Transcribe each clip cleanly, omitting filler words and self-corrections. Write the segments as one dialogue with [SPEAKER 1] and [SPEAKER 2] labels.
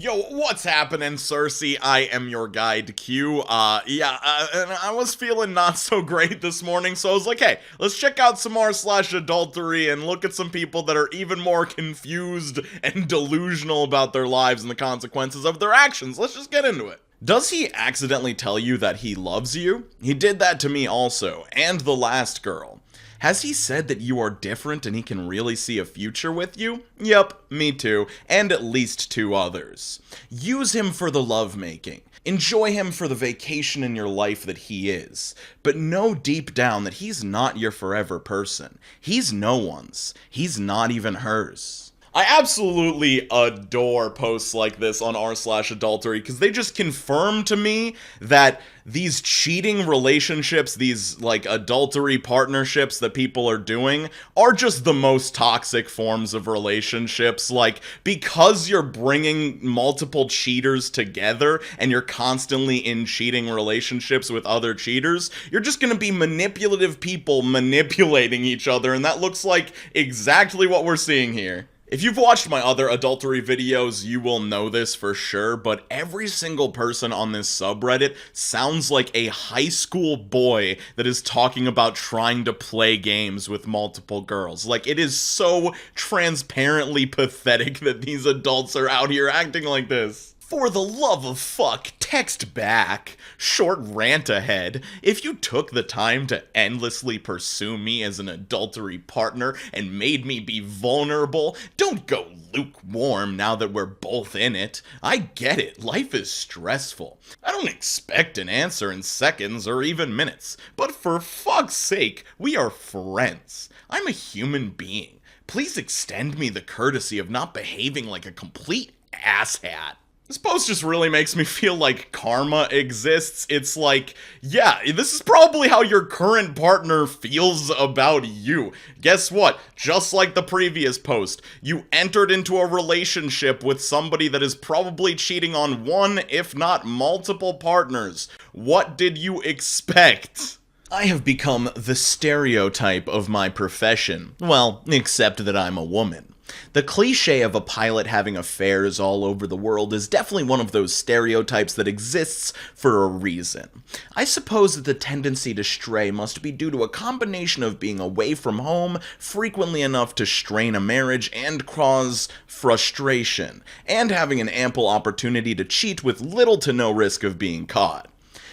[SPEAKER 1] Yo, what's happening, Cersei? I am your guide, Q. And I was feeling not so great this morning, so I was like, hey, let's check out some r/adultery and look at some people that are even more confused and delusional about their lives and the consequences of their actions. Let's just get into it. Does he accidentally tell you that he loves you? He did that to me also, and the last girl. Has he said that you are different and he can really see a future with you? Yep, me too, and at least two others. Use him for the lovemaking. Enjoy him for the vacation in your life that he is. But know deep down that he's not your forever person. He's no one's. He's not even hers. I absolutely adore posts like this on r/adultery because they just confirm to me that these cheating relationships, these like adultery partnerships that people are doing are just the most toxic forms of relationships. Like, because you're bringing multiple cheaters together and you're constantly in cheating relationships with other cheaters, you're just gonna be manipulative people manipulating each other, and that looks like exactly what we're seeing here. If you've watched my other adultery videos, you will know this for sure, but every single person on this subreddit sounds like a high school boy that is talking about trying to play games with multiple girls. Like, it is so transparently pathetic that these adults are out here acting like this. For the love of fuck, text back. Short rant ahead. If you took the time to endlessly pursue me as an adultery partner and made me be vulnerable, don't go lukewarm now that we're both in it. I get it, life is stressful. I don't expect an answer in seconds or even minutes, but for fuck's sake, we are friends. I'm a human being. Please extend me the courtesy of not behaving like a complete asshat. This post just really makes me feel like karma exists. It's like, yeah, this is probably how your current partner feels about you. Guess what? Just like the previous post, you entered into a relationship with somebody that is probably cheating on one, if not multiple partners. What did you expect? I have become the stereotype of my profession. Well, except that I'm a woman. The cliche of a pilot having affairs all over the world is definitely one of those stereotypes that exists for a reason. I suppose that the tendency to stray must be due to a combination of being away from home frequently enough to strain a marriage and cause frustration, and having an ample opportunity to cheat with little to no risk of being caught.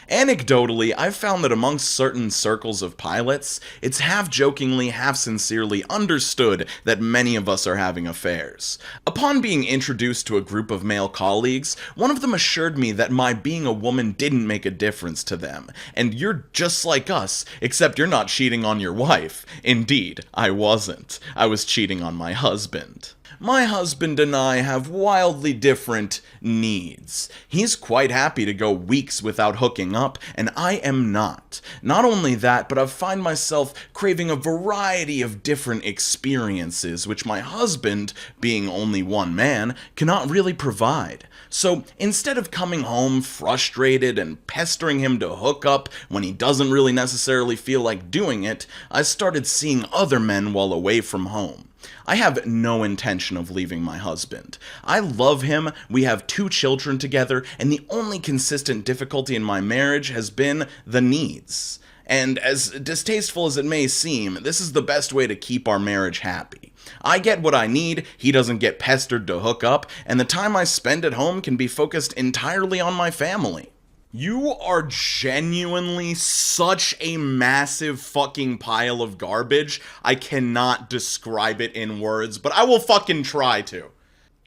[SPEAKER 1] Anecdotally, I've found that amongst certain circles of pilots, it's half-jokingly, half-sincerely understood that many of us are having affairs. Upon being introduced to a group of male colleagues, one of them assured me that my being a woman didn't make a difference to them, and you're just like us, except you're not cheating on your wife. Indeed, I wasn't. I was cheating on my husband. My husband and I have wildly different needs. He's quite happy to go weeks without hooking up, and I am not. Not only that, but I find myself craving a variety of different experiences, which my husband, being only one man, cannot really provide. So instead of coming home frustrated and pestering him to hook up when he doesn't really necessarily feel like doing it, I started seeing other men while away from home. I have no intention of leaving my husband. I love him, we have 2 children together, and the only consistent difficulty in my marriage has been the needs. And as distasteful as it may seem, this is the best way to keep our marriage happy. I get what I need, he doesn't get pestered to hook up, and the time I spend at home can be focused entirely on my family. You are genuinely such a massive fucking pile of garbage. I cannot describe it in words, but I will fucking try to.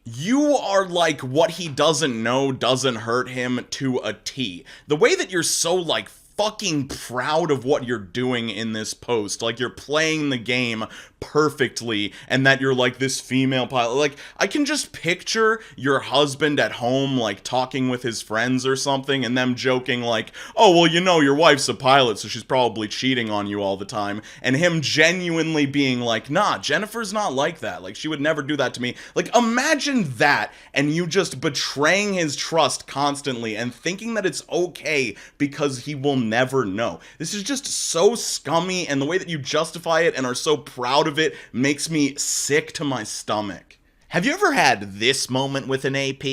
[SPEAKER 1] You are like what he doesn't know doesn't hurt him to a T. The way that you're so like fucking proud of what you're doing in this post, like you're playing the game perfectly, and that you're like this female pilot. Like, I can just picture your husband at home, like talking with his friends or something, and them joking like, oh, well, you know, your wife's a pilot, so she's probably cheating on you all the time, and him genuinely being like, nah, Jennifer's not like that, like, she would never do that to me. Like, imagine that, and you just betraying his trust constantly, and thinking that it's okay because he will never know. This is just so scummy, and the way that you justify it and are so proud of it makes me sick to my stomach. Have you ever had this moment with an AP?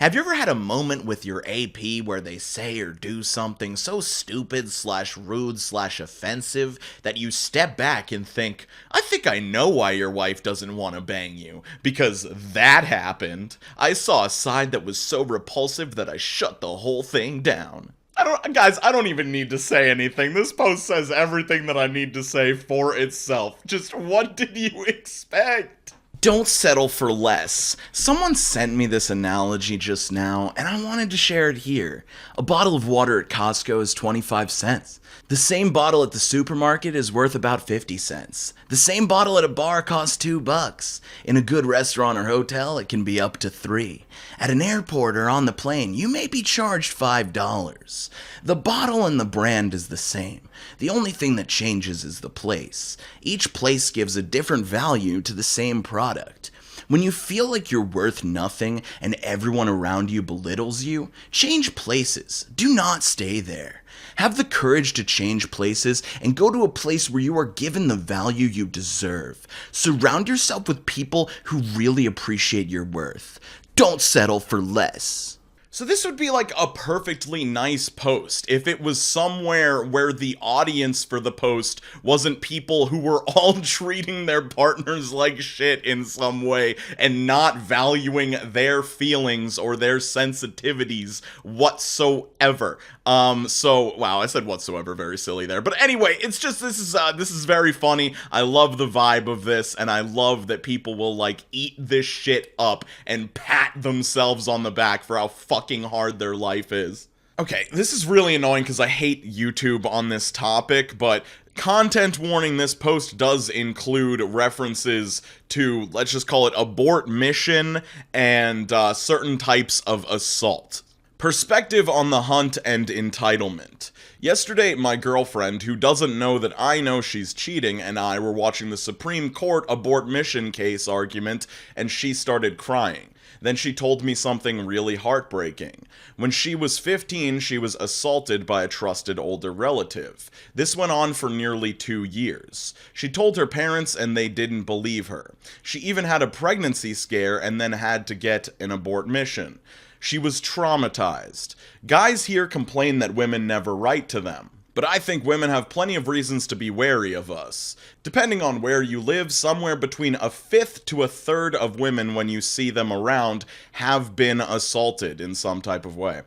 [SPEAKER 1] Have you ever had a moment with your AP where they say or do something so stupid slash rude slash offensive that you step back and think, I think I know why your wife doesn't want to bang you, because that happened. I saw a side that was so repulsive that I shut the whole thing down. I don't even need to say anything. This post says everything that I need to say for itself. Just what did you expect? Don't settle for less. Someone sent me this analogy just now, and I wanted to share it here. A bottle of water at Costco is 25 cents. The same bottle at the supermarket is worth about 50 cents. The same bottle at a bar costs $2. In a good restaurant or hotel, it can be up to $3. At an airport or on the plane, you may be charged $5. The bottle and the brand is the same. The only thing that changes is the place. Each place gives a different value to the same product. When you feel like you're worth nothing and everyone around you belittles you, change places. Do not stay there. Have the courage to change places and go to a place where you are given the value you deserve. Surround yourself with people who really appreciate your worth. Don't settle for less. So this would be like a perfectly nice post if it was somewhere where the audience for the post wasn't people who were all treating their partners like shit in some way and not valuing their feelings or their sensitivities whatsoever. Wow, I said whatsoever, very silly there. But anyway, it's just, this is very funny. I love the vibe of this, and I love that people will, like, eat this shit up and pat themselves on the back for how fucking hard their life is. Okay, this is really annoying because I hate YouTube on this topic, but content warning, this post does include references to, let's just call it, abort mission and certain types of assault. Perspective on the hunt and entitlement. Yesterday, my girlfriend, who doesn't know that I know she's cheating, and I were watching the Supreme Court abort mission case argument, and she started crying. Then she told me something really heartbreaking. When she was 15, she was assaulted by a trusted older relative. This went on for nearly 2 years. She told her parents and they didn't believe her. She even had a pregnancy scare and then had to get an abort mission. She was traumatized. Guys here complain that women never write to them. But I think women have plenty of reasons to be wary of us. Depending on where you live, somewhere between a fifth to a third of women, when you see them around, have been assaulted in some type of way.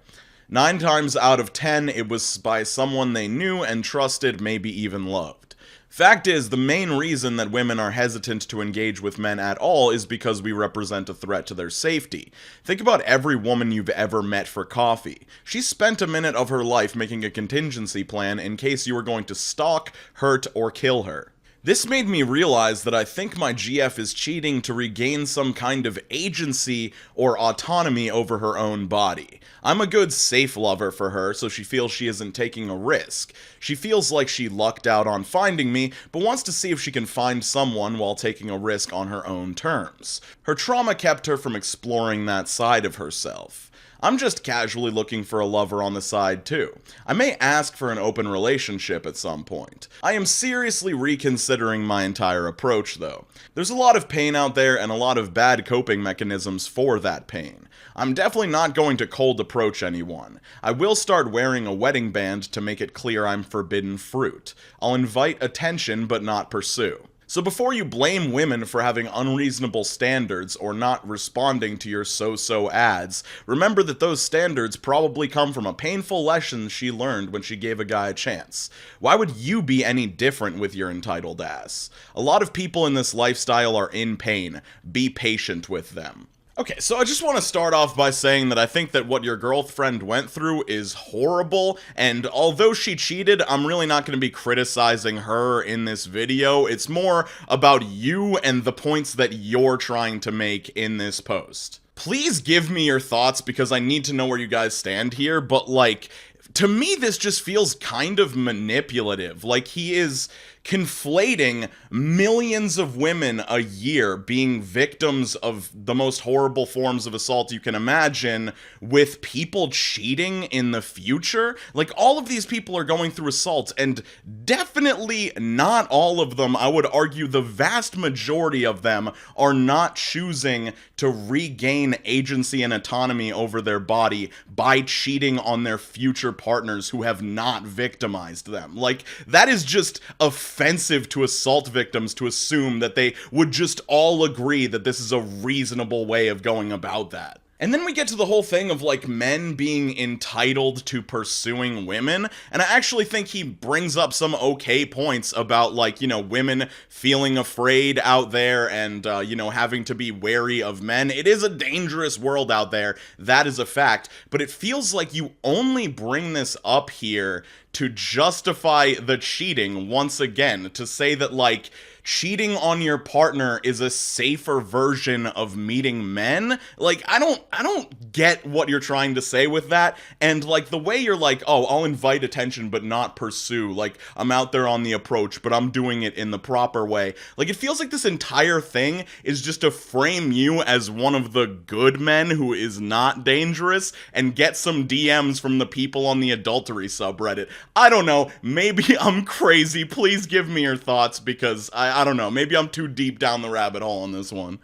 [SPEAKER 1] 9 times out of 10, it was by someone they knew and trusted, maybe even loved. Fact is, the main reason that women are hesitant to engage with men at all is because we represent a threat to their safety. Think about every woman you've ever met for coffee. She spent a minute of her life making a contingency plan in case you were going to stalk, hurt, or kill her. This made me realize that I think my GF is cheating to regain some kind of agency or autonomy over her own body. I'm a good safe lover for her, so she feels she isn't taking a risk. She feels like she lucked out on finding me, but wants to see if she can find someone while taking a risk on her own terms. Her trauma kept her from exploring that side of herself. I'm just casually looking for a lover on the side too. I may ask for an open relationship at some point. I am seriously reconsidering my entire approach though. There's a lot of pain out there and a lot of bad coping mechanisms for that pain. I'm definitely not going to cold approach anyone. I will start wearing a wedding band to make it clear I'm forbidden fruit. I'll invite attention but not pursue. So before you blame women for having unreasonable standards or not responding to your so-so ads, remember that those standards probably come from a painful lesson she learned when she gave a guy a chance. Why would you be any different with your entitled ass? A lot of people in this lifestyle are in pain. Be patient with them. Okay, so I just want to start off by saying that I think that what your girlfriend went through is horrible, and although she cheated, I'm really not going to be criticizing her in this video. It's more about you and the points that you're trying to make in this post. Please give me your thoughts because I need to know where you guys stand here, but like, to me this just feels kind of manipulative. Like, he is conflating millions of women a year being victims of the most horrible forms of assault you can imagine with people cheating in the future. Like, all of these people are going through assaults, and definitely not all of them, I would argue the vast majority of them, are not choosing to regain agency and autonomy over their body by cheating on their future partners who have not victimized them. Like, that is just offensive to assault victims to assume that they would just all agree that this is a reasonable way of going about that. And then we get to the whole thing of, like, men being entitled to pursuing women, and I actually think he brings up some okay points about, like, you know, women feeling afraid out there and, you know, having to be wary of men. It is a dangerous world out there, that is a fact, but it feels like you only bring this up here to justify the cheating once again, to say that, like, cheating on your partner is a safer version of meeting men. Like, I don't get what you're trying to say with that. And, like, the way you're like, oh, I'll invite attention but not pursue. Like, I'm out there on the approach, but I'm doing it in the proper way. Like, it feels like this entire thing is just to frame you as one of the good men who is not dangerous and get some DMs from the people on the adultery subreddit. I don't know. Maybe I'm crazy. Please give me your thoughts, because I don't know. Maybe I'm too deep down the rabbit hole on this one.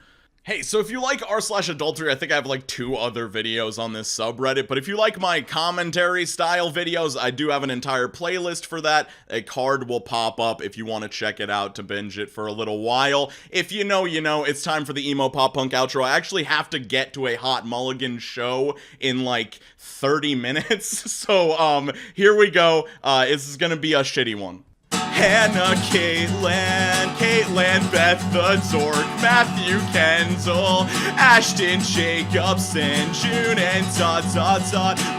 [SPEAKER 1] Hey, so if you like r/adultery, I think I have like 2 other videos on this subreddit, but if you like my commentary style videos, I do have an entire playlist for that. A card will pop up if you want to check it out to binge it for a little while. If you know, you know. It's time for the emo pop punk outro. I actually have to get to a Hot Mulligan show in like 30 minutes, so here we go. This is gonna be a shitty one. Hannah, Caitlin, Beth the Dork, Matthew, Kendall, Ashton, Jacobson, June, and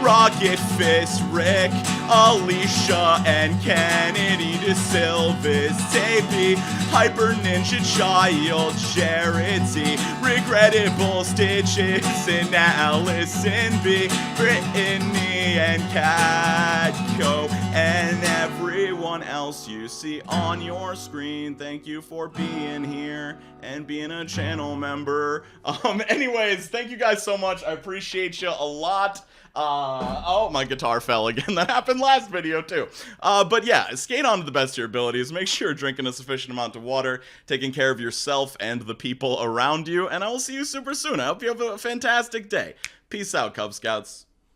[SPEAKER 1] Rocket Fist, Rick, Alicia, and Kennedy, DeSilva's Tapey, Hyper Ninja Child, Jared Z, Regrettable Stitches, and Allison B, Brittany, and Catco, and everyone else you see on your screen. Thank you for being here and being a channel member. Anyways, thank you guys so much. I appreciate you a lot. Oh, my guitar fell again. That happened last video too. But yeah, skate on to the best of your abilities. Make sure you're drinking a sufficient amount of water, taking care of yourself and the people around you, and I will see you super soon. I hope you have a fantastic day. Peace out, Cub Scouts.